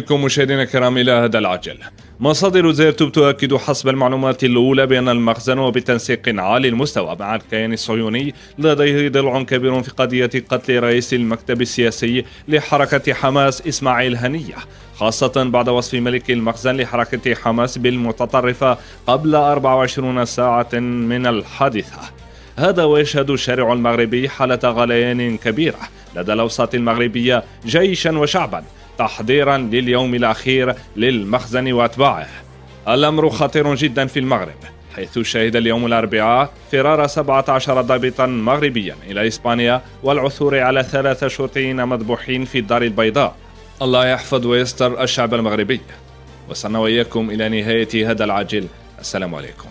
بكم مشاهدينا الكرام إلى هذا العجل. مصادر زيرتوب تؤكد حسب المعلومات الأولى بأن المخزن وبتنسيق عالي المستوى مع الكيان الصهيوني لديه ضلع كبير في قضية قتل رئيس المكتب السياسي لحركة حماس إسماعيل هنية، خاصة بعد وصف ملك المخزن لحركة حماس بالمتطرفة قبل 24 ساعة من الحادثة. هذا ويشهد الشارع المغربي حالة غليان كبيرة لدى الأوساط المغربية جيشا وشعبا تحضيرا لليوم الأخير للمخزن وأتباعه. الأمر خطير جدا في المغرب، حيث شهد اليوم الأربعاء فرار 17 ضابطا مغربيا إلى إسبانيا والعثور على 3 شرطيين مذبوحين في الدار البيضاء. الله يحفظ ويستر الشعب المغربي. وصلنا وإياكم إلى نهاية هذا العاجل. السلام عليكم.